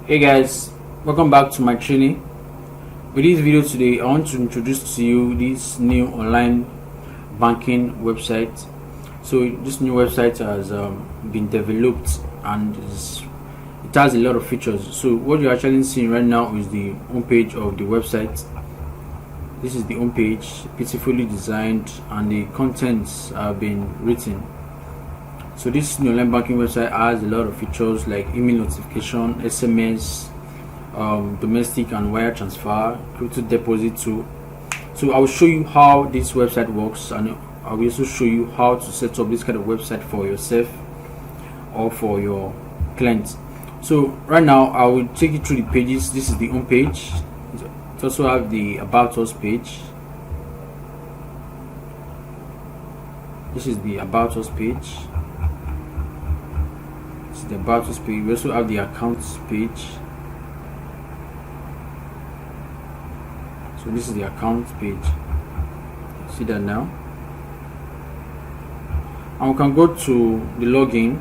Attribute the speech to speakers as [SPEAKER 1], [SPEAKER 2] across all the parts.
[SPEAKER 1] Hey guys, welcome back to my training. With this video today, I want to introduce to you this new online banking website. So this new website has been developed and it has a lot of features. So what you're actually seeing right now is the homepage of the website. This is the homepage, beautifully designed, and the contents have been written. So this new online banking website has a lot of features like email notification, SMS, domestic and wire transfer, crypto deposit too. So I will show you how this website works, and I will also show you how to set up this kind of website for yourself or for your clients. So right now I will take you through the pages. This is the home page. It also have the about us page. This is the about us page. The about us page. We also have the accounts page. So this is the account page. See that now, and we can go to the login.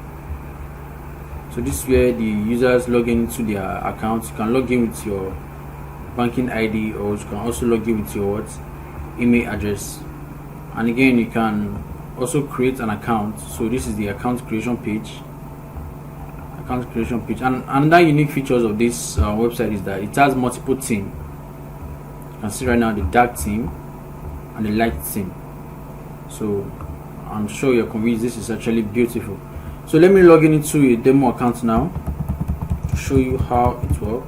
[SPEAKER 1] So this is where the users log in into their accounts. You can log in with your banking ID, or you can also log in with your email address. And again, you can also create an account. So this is the account creation page. And another unique features of this website is that it has multiple themes. You can see right now the dark theme and the light theme. So I'm sure you're convinced this is actually beautiful. So let me log in into a demo account now to show you how it works.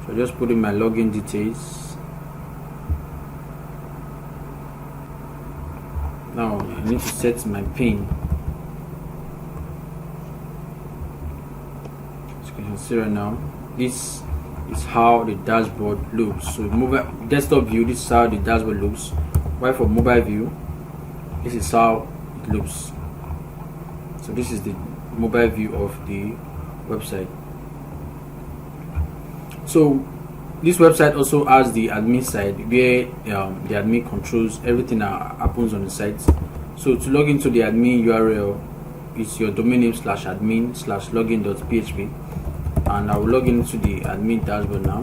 [SPEAKER 1] So just put in my login details. Now I need to set my PIN. As you can see right now, this is how the dashboard looks. So mobile desktop view, this is how the dashboard looks. While for mobile view, this is how it looks. So this is the mobile view of the website. So this website also has the admin side where the admin controls everything that happens on the site. So to log into the admin URL is your domain name /admin/login.php, and I will log into the admin dashboard now.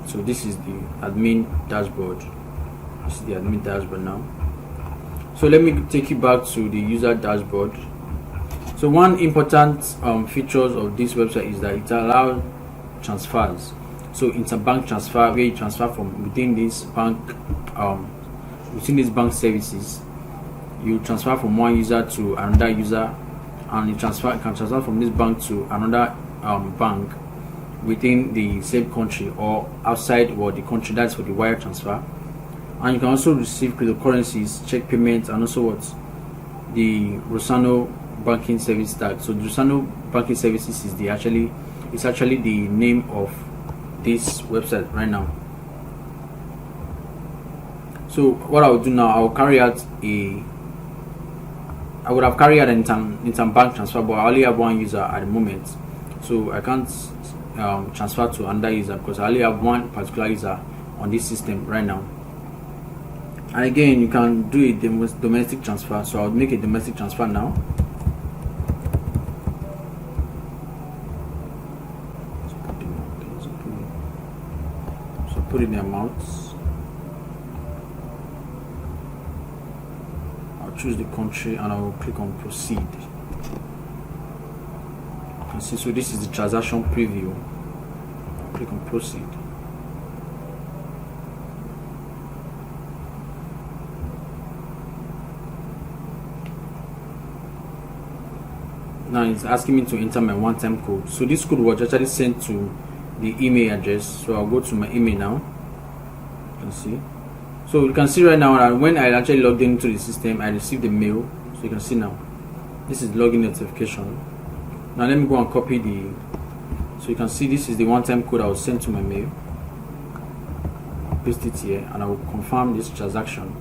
[SPEAKER 1] So this is the admin dashboard. This is the admin dashboard now. So let me take you back to the user dashboard. So one important features of this website is that it allows transfers. So interbank transfer, where you transfer from within this bank, within these bank services, you transfer from one user to another user, and you can transfer from this bank to another bank within the same country or outside the country. That's for the wire transfer. And you can also receive cryptocurrencies, check payments, and also the Rosano banking service tag. So the Rosano banking services is actually the name of this website right now. So what I will do now, I would have carried out an interbank transfer, but I only have one user at the moment, so I can't transfer to another user because I only have one particular user on this system right now. And again, you can do a domestic transfer. So I'll make a domestic transfer now. So put in the amounts. I'll choose the country and I will click on proceed. You can see, so this is the transaction preview. I'll click on proceed. Now it's asking me to enter my one-time code. So this code was actually sent to the email address. So I'll go to my email now. You can see. So you can see right now that when I actually logged into the system, I received the mail. So you can see now, this is login notification. Now let me go and copy so you can see this is the one-time code I will send to my mail. I'll paste it here and I will confirm this transaction.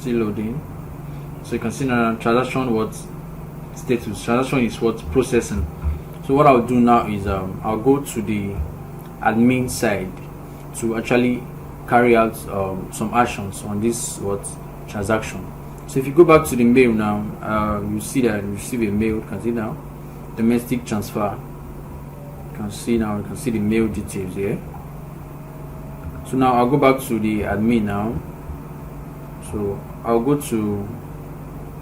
[SPEAKER 1] Still loading. So you can see now transaction what status. Transaction is what processing. So what I'll do now is I'll go to the admin side to actually carry out some actions on this what transaction. So if you go back to the mail now, you see that you receive a mail. You can see now domestic transfer. You can see the mail details here. So now I'll go back to the admin now. So I'll go to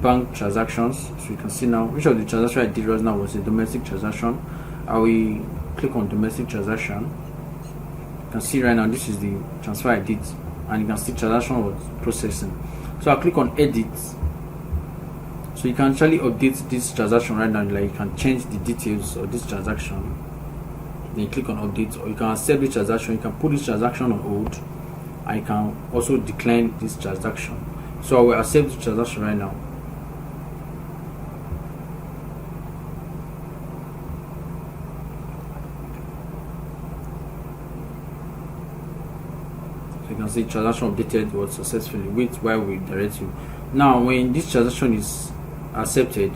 [SPEAKER 1] bank transactions. So you can see now which of the transaction I did right now was a domestic transaction. I will click on domestic transaction. You can see right now this is the transfer I did, and you can see transaction was processing. So I'll click on edit. So you can actually update this transaction right now. Like you can change the details of this transaction. Then you click on update, or you can accept the transaction. You can put this transaction on hold, and you can also decline this transaction. So I will accept the transaction right now. So you can see transaction updated was successfully. Wait while we direct you. Now when this transaction is accepted,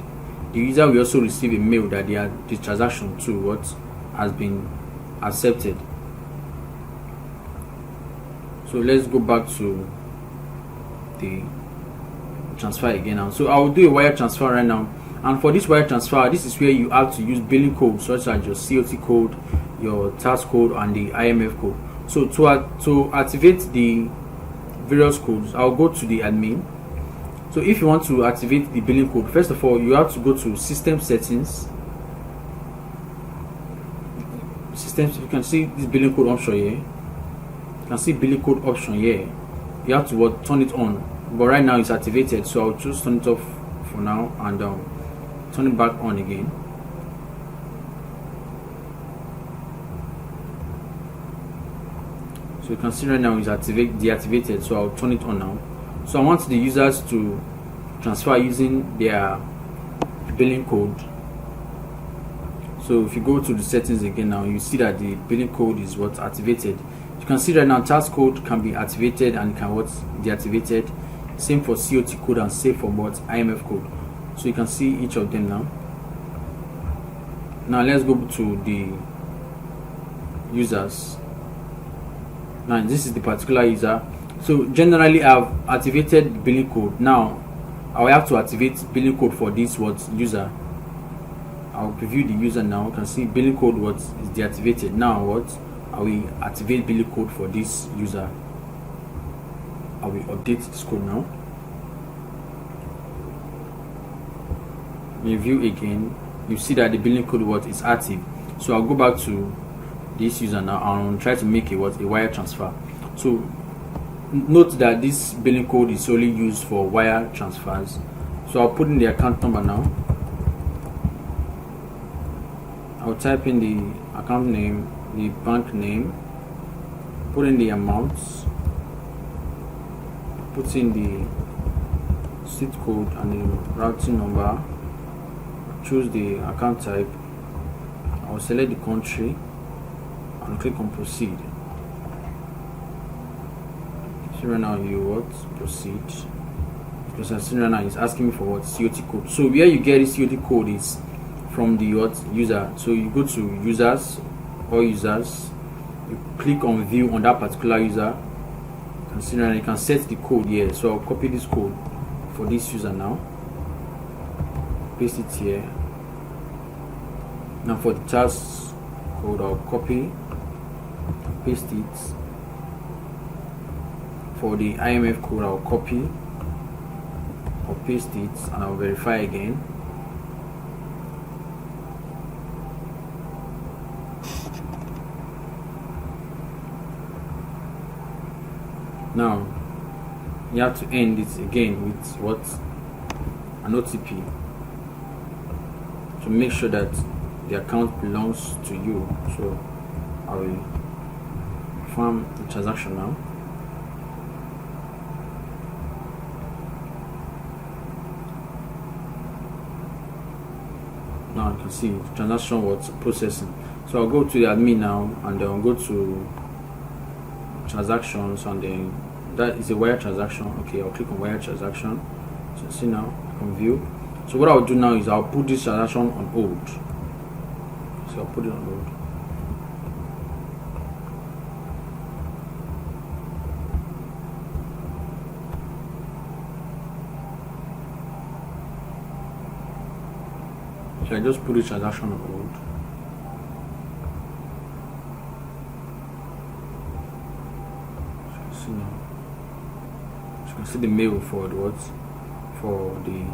[SPEAKER 1] the user will also receive a mail that the transaction to what has been accepted. So let's go back to the transfer again now. So I will do a wire transfer right now, and for this wire transfer, this is where you have to use billing code such as your COT code, your tax code, and the IMF code. So to activate the various codes, I'll go to the admin. So if you want to activate the billing code, first of all you have to go to system settings. Systems, you can see this billing code option here. You can see billing code option here. You have to turn it on, but right now it's activated, so I'll just turn it off for now and turn it back on again. So you can see right now it's deactivated, so I'll turn it on now. So I want the users to transfer using their billing code. So if you go to the settings again now, you see that the billing code is what's activated. You can see right now tax code can be activated and can what's deactivated. Same for COT code and same for what IMF code. So you can see each of them now. Now let's go to the users. Now this is the particular user. So generally I've activated billing code. Now I will have to activate billing code for this user. I'll preview the user now. You can see billing code is deactivated. Now I will activate billing code for this user. I will update this code now. Review again. You see that the billing code is active. So I'll go back to this user now and try to make a wire transfer. So note that this billing code is only used for wire transfers. So I'll put in the account number now. I'll type in the account name, the bank name, put in the amounts, put in the SWIFT code and the routing number, choose the account type. I'll select the country and click on proceed. So right now you proceed, because I see right now it's asking me for COT code. So where you get this COT code is from the user. So you go to users, all users, you click on view on that particular user. You can see right now you can set the code here. So I'll copy this code for this user now, paste it here. Now for the task code, I'll copy, paste it. For the IMF code, I'll copy or paste it, and I'll verify again. Now you have to end it again with an OTP to make sure that the account belongs to you. So I will confirm the transaction now. Now you can see the transaction was processing. So I'll go to the admin now and I'll go to transactions and then that is a wire transaction. Okay, I'll click on wire transaction. So see now I can view. So what I'll do now is I'll put this transaction on hold. So I'll put it on hold. So I just put the transaction on hold. So see now. So you can see the mail for the what? For the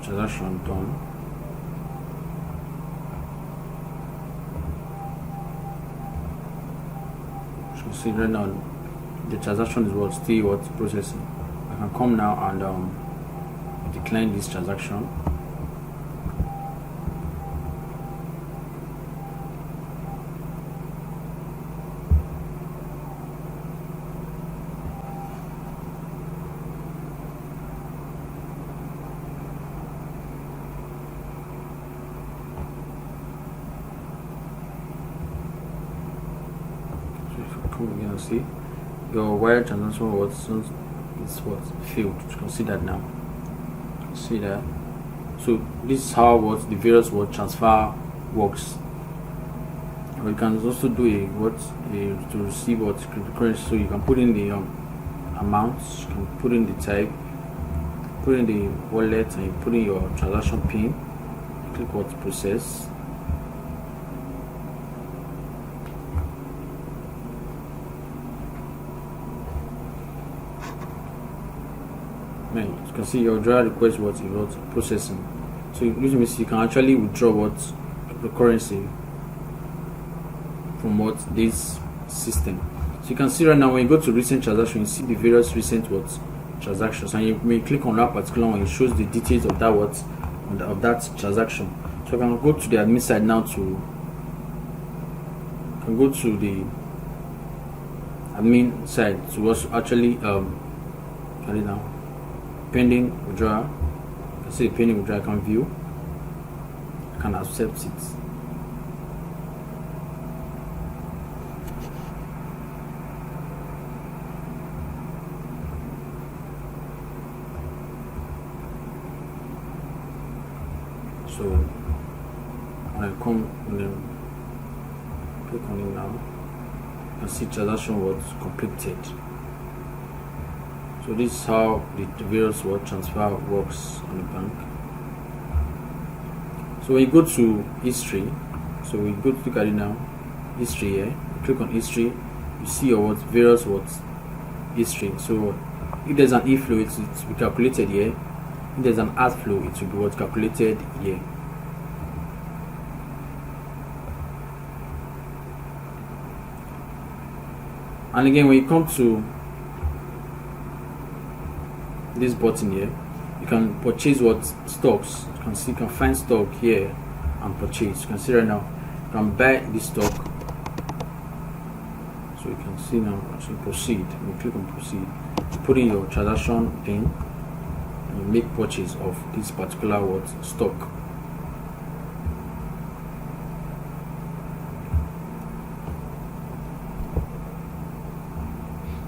[SPEAKER 1] transaction done. So you see right now the transaction is what still what processing. I can come now and decline this transaction. Again, see your wire transaction was what failed. You can see that now. See that. So this is how what the various what transfer works. Or you can also do a to receive what cryptocurrency. So you can put in the amounts, you can put in the type, put in the wallet, and you put in your transaction pin. Click what process. You can see your withdrawal request what is what processing. So which means you can actually withdraw what cryptocurrency from what this system. So you can see right now when you go to recent transaction, you see the various recent what transactions, and you may click on that particular one. It shows the details of that what of that transaction. So I can go to the admin side now to go to the admin side to also actually carry now. Pending withdrawal. You can see the pending withdrawal. I can view. I can accept it. So when I come and then click on it now, you can see transaction was completed. So this is how the various word transfer works on the bank. So when you go to history, so we go to look at it now, history here, you click on history, you see your what various words history. So if there's an inflow, it will be calculated here. If there's an outflow, it will be what calculated here. And again, when you come to this button here, you can purchase what stocks. You can see, you can find stock here and purchase. You can see right now, you can buy this stock. So you can see now, actually proceed. You click on proceed. You put in your transaction pin and you make purchase of this particular what stock.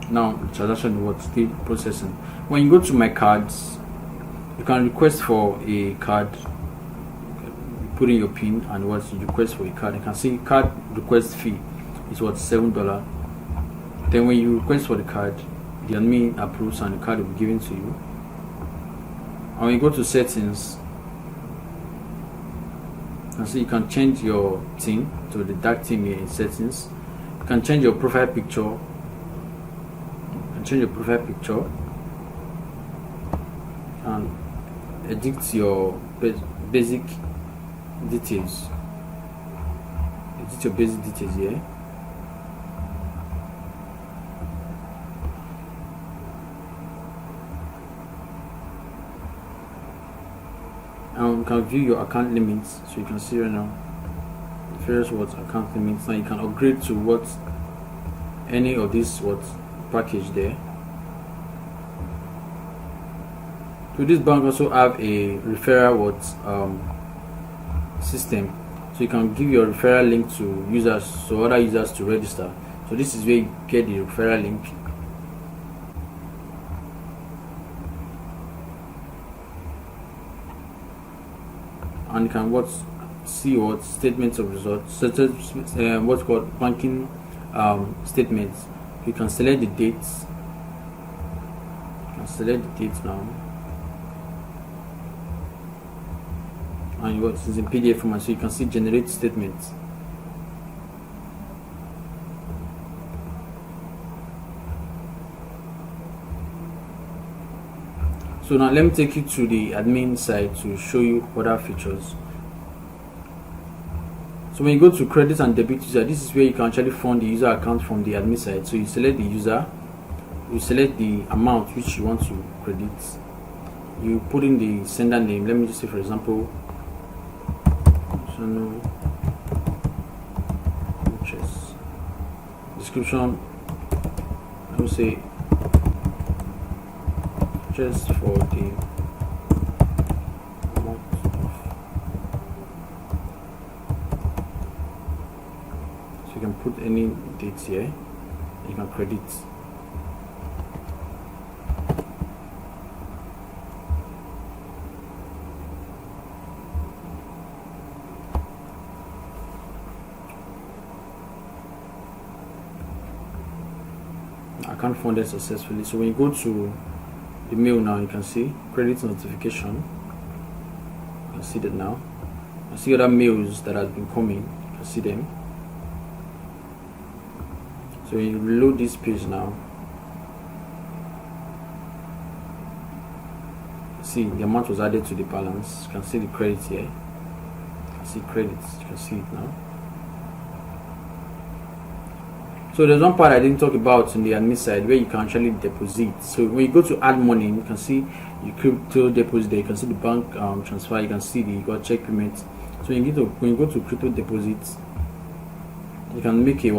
[SPEAKER 1] Now the transaction was still processing. When you go to my cards, you can request for a card. You put in your pin and what you request for a card. You can see card request fee is what $7. Then when you request for the card, the admin approves and the card will be given to you. And when you go to settings, you can see you can change your theme to the dark theme here in settings. You can change your profile picture. Change your profile picture and edit your basic details. Edit your basic details here. And you can view your account limits. So you can see right now various what account limits. Now you can upgrade to what any of these what package there. So this bank also have a referral system, so you can give your referral link to users, so other users to register. So So this is where you get the referral link. And you can see what statements of results, such as what's called banking statements. You can select the dates. You can select the dates now, and it's in PDF format, so you can see generate statements. So now let me take you to the admin side to show you other features. So when you go to credit and debit user, this is where you can actually fund the user account from the admin side. So you select the user, you select the amount which you want to credit, you put in the sender name. Let me just say, for example, description, let me say just for the amount of, so you can put any dates here, you can credit. Account funded successfully. So when you go to the mail now, you can see credit notification. You can see that now. You see other mails that have been coming. You can see them. So when you reload this page now, see the amount was added to the balance. You can see the credit here. You can see credits. You can see it now. So there's one part I didn't talk about in the admin side where you can actually deposit. So when you go to add money, you can see your crypto deposit there. You can see the bank transfer. You can see you got check payment. So when you go to crypto deposits, you can make a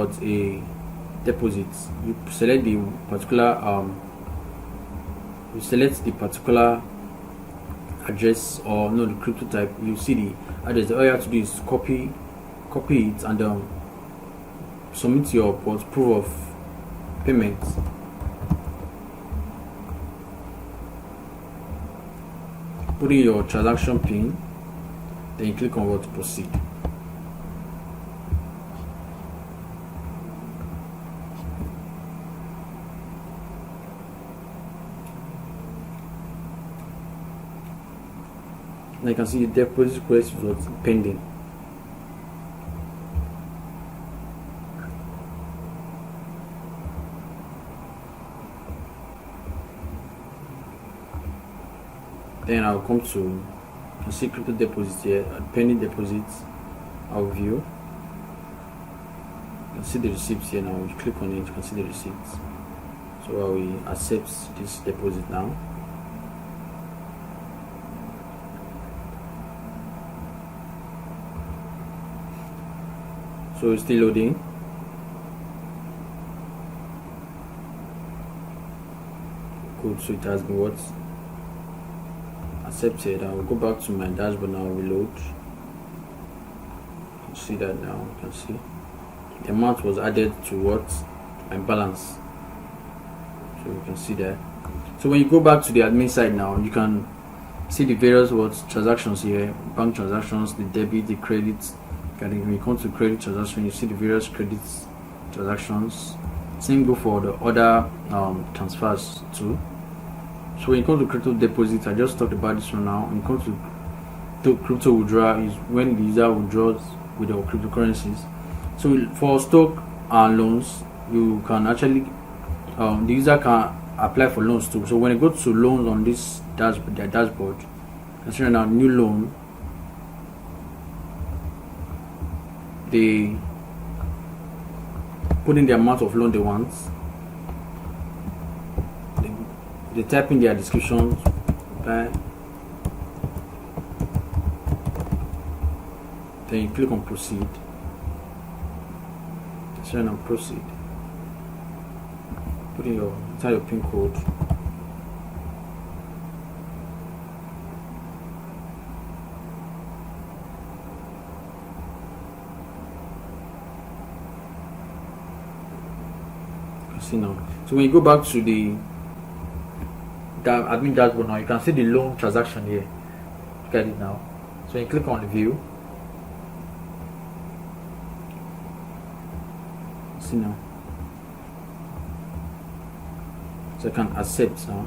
[SPEAKER 1] deposit. You select the particular address, or no, the crypto type. You see the address. All you have to do is copy it and submit your proof of payment. Put in your transaction PIN, then you click on what to proceed. Now you can see the deposit request was pending. Then I'll come to, you can see crypto deposits here, pending deposits. I'll view. You can see the receipts here now. You click on it, you can see the receipts. So I will accept this deposit now. So it's still loading. Good, so it has been what? Accepted. I will go back to my dashboard now, reload. You can see that now. You can see the amount was added to what? My balance. So you can see that. So when you go back to the admin side now, you can see the various transactions here, bank transactions, the debit, the credit. When you come to credit transaction, you see the various credit transactions. Same go for the other transfers too. So when you come to crypto deposit, I just talked about this one now. When you come to crypto withdrawal, is when the user withdraws with the cryptocurrencies. So for stock and loans, you can actually the user can apply for loans too. So when you go to loans on this dashboard, considering a new loan, they put in the amount of loan they want. They type in their description, then you click on proceed. Then on proceed. Put in your PIN code. See now. So when you go back to the admin dashboard now, you can see the loan transaction here. Look at it now. So when you click on view, see now. So I can accept now.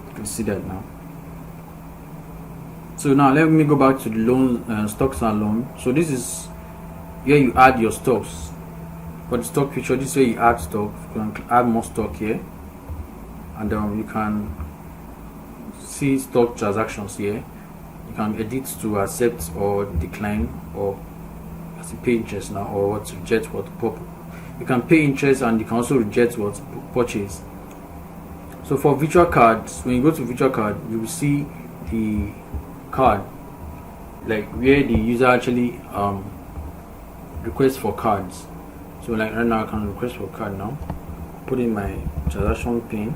[SPEAKER 1] You can see that now. So now let me go back to the loan, stocks and loan. So this is where you add your stocks. For the stock feature, this is where you add stock. You can add more stock here, and you can see stock transactions here. You can edit to accept or decline, or as pay interest now, or what to reject what pop. You can pay interest and you can also reject what purchase. So for virtual cards, when you go to virtual card, you will see the card, like where the user actually requests for cards. So like right now I can request for a card now, put in my transaction pin,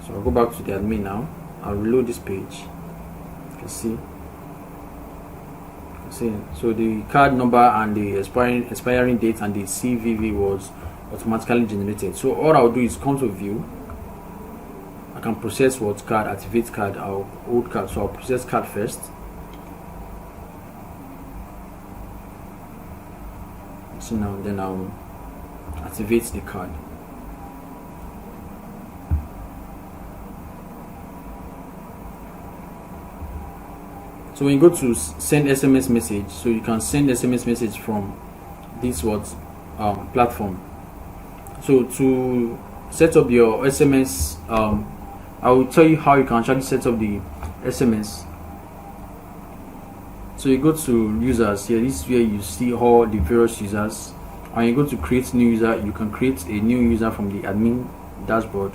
[SPEAKER 1] so I'll go back to the admin now. I'll reload this page. You can see. So the card number and the expiring date and the CVV was automatically generated. So all I'll do is come to view. I can process what card, activate card, or old card. So I'll process card first. So now then I'll activate the card. So when you go to send SMS message, so you can send SMS message from this platform. So to set up your SMS, I will tell you how you can actually set up the SMS. So you go to users here. This is where you see all the various users. And you go to create new user. You can create a new user from the admin dashboard.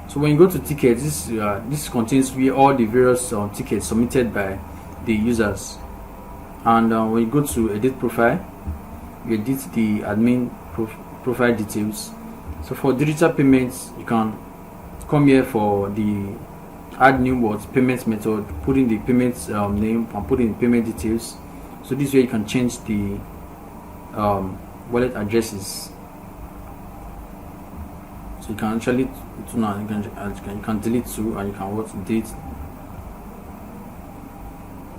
[SPEAKER 1] So when you go to tickets, this contains where all the various tickets submitted by the users. And when you go to edit profile, you edit the admin profile details. So for digital payments, you can come here for the add new payment method, put in the payment name and put in payment details. So this way you can change the wallet addresses. So you can actually you can delete too, and you can delete.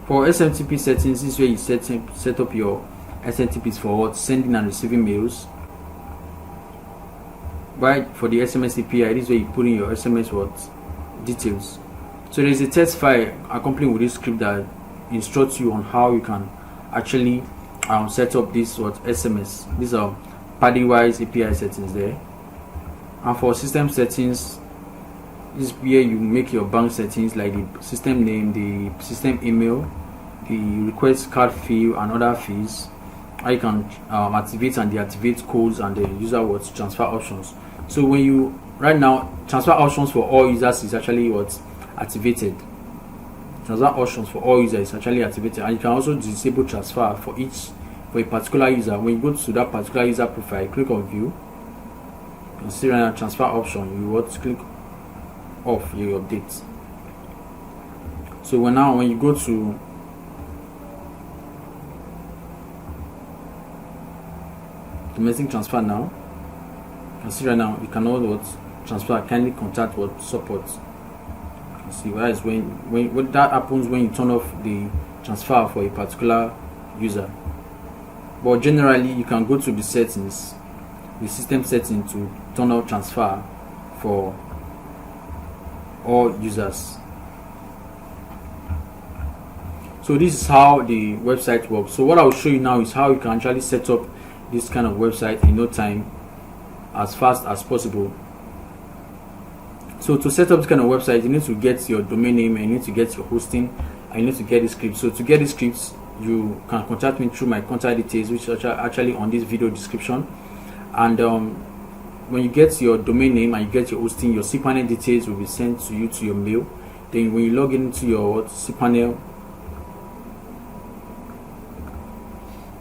[SPEAKER 1] For SMTP settings, this is where you set up your SMTPs for sending and receiving mails. Right, for the SMS API, this is where you put in your SMS details. So there is a test file accompanying with this script that instructs you on how you can actually set up this SMS. These are padding wise API settings there. And for system settings, this is where you make your bank settings, like the system name, the system email, the request card fee and other fees. I can activate and deactivate codes and the user transfer options. So when you right now, transfer options for all users is actually activated. Transfer options for all users is actually activated, and you can also disable transfer for a particular user. When you go to that particular user profile, click on view. You can see right now transfer option. You click off your update. So when you go to domestic transfer now, you can see right now you cannot transfer. Kindly contact support. You can see where is when that happens when you turn off the transfer for a particular user. But generally you can go to the settings, the system setting, to turn off transfer for all users. So this is how the website works. So what I will show you now is how you can actually set up this kind of website in no time, as fast as possible. So to set up this kind of website, you need to get your domain name, and you need to get your hosting, and you need to get the script. So to get the scripts, you can contact me through my contact details, which are actually on this video description. And when you get your domain name and you get your hosting, your cPanel details will be sent to you to your mail. Then when you log into your cPanel,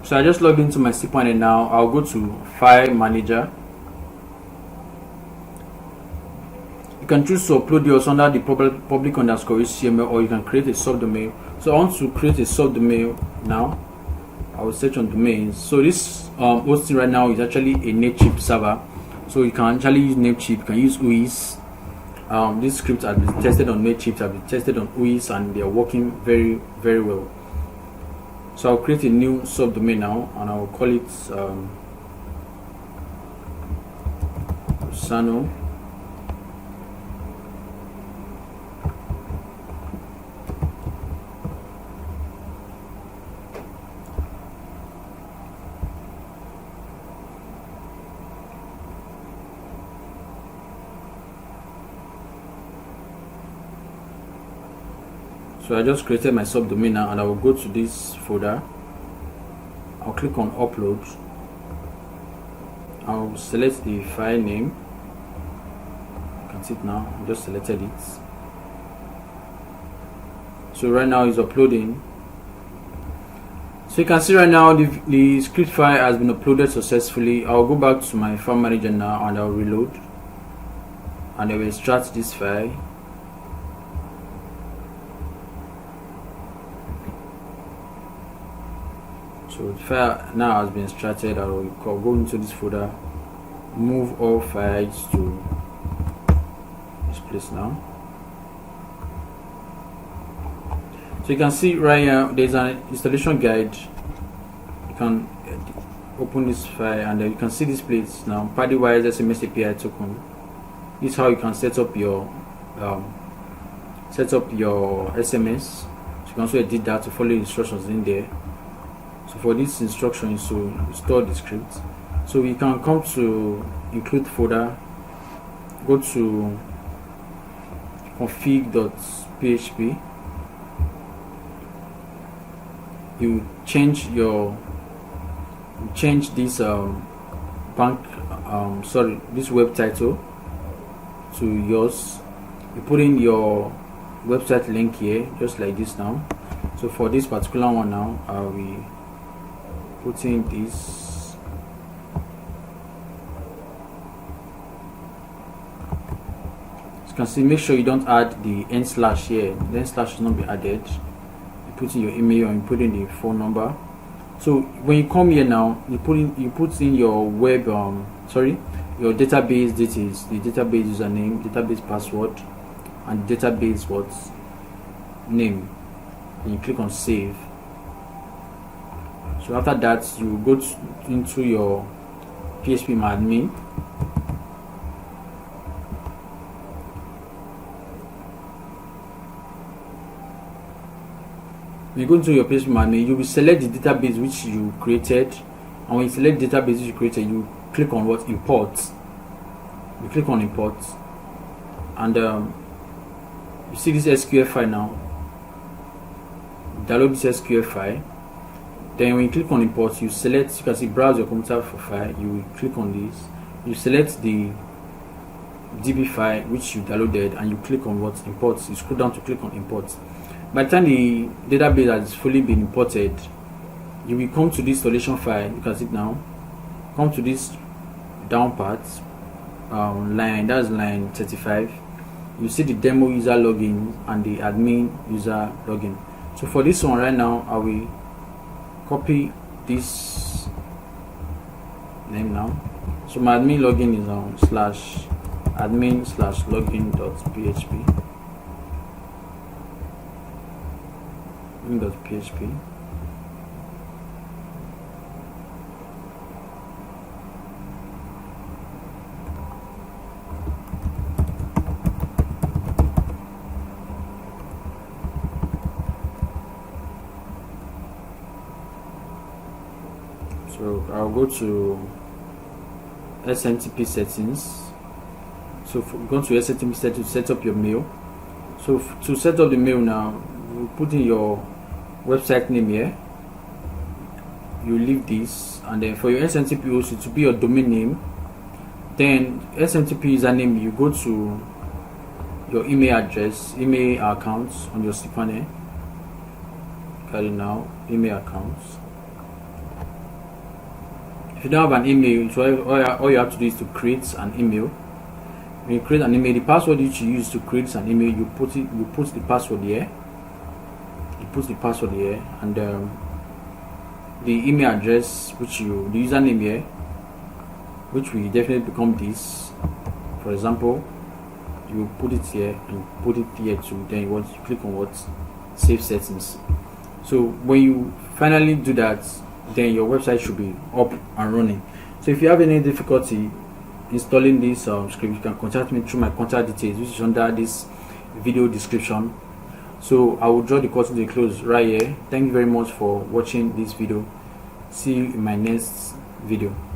[SPEAKER 1] So I just logged into my cPanel now. I'll go to File Manager. You can choose to upload yours under the public underscore HTML, or you can create a subdomain. So I want to create a subdomain now. I will search on domains. So this hosting right now is actually a Namecheap server. So you can actually use Namecheap, you can use UIs. These scripts have been tested on Namecheap, have been tested on UIs, and they are working very, very well. So I'll create a new subdomain now, and I will call it Sano. So I just created my subdomain now, and I will go to this folder. I'll click on upload. I'll select the file name. You can see it now. I just selected it. So right now it's uploading. So you can see right now the script file has been uploaded successfully. I'll go back to my file manager now, and I'll reload, and I will extract this file. So the file now has been extracted. I will go into this folder, move all files to this place now. So you can see right here there's an installation guide. You can open this file, and you can see this place now, PaddyWise SMS API token. This is how you can set up your SMS. So you can also edit that to follow the instructions in there. So for this instruction is to install the script. So we can come to include folder, go to config.php. You change this this web title to yours. You put in your website link here, just like this now. So for this particular one now, we put in this. As you can see, make sure you don't add the n slash here. The n slash should not be added. You put in your email, and you put in the phone number. So when you come here now, you put in your web your database details, the database username, database password, and database name, and you click on save. So after that, you go into your PHP admin. When you go into your PHP admin, you will select the database which you created, and when you select the database which you created, you click on import. You click on import, and you see this SQL file now. Download this SQL file. Then when you click on import, you select, you can see browse your computer for file. You will click on this. You select the DB file which you downloaded, and you click on import. You scroll down to click on import. By the time the database has fully been imported, you will come to this installation file. You can see it now. Come to this down part, that's line 35. You see the demo user login and the admin user login. So for this one right now, I will copy this name now. So my admin login is on /admin/login.php. .php. So I'll go to SMTP settings. So go to SMTP settings to set up your mail. So to set up the mail now, you put in your website name here. You leave this, and then for your SMTP also to be your domain name. Then SMTP username, you go to your email address, email accounts on your cPanel. Carry now email accounts. If you don't have an email, so all you have to do is to create an email. When you create an email, the password which you use to create an email, you put the password here. You put the password here, and the email address the username here, which will definitely become this. For example, you put it here and put it here too. Then you click on what save settings. So when you finally do that, then your website should be up and running. So if you have any difficulty installing this script, you can contact me through my contact details, which is under this video description. So I will draw the curtain to a close right here. Thank you very much for watching this video. See you in my next video.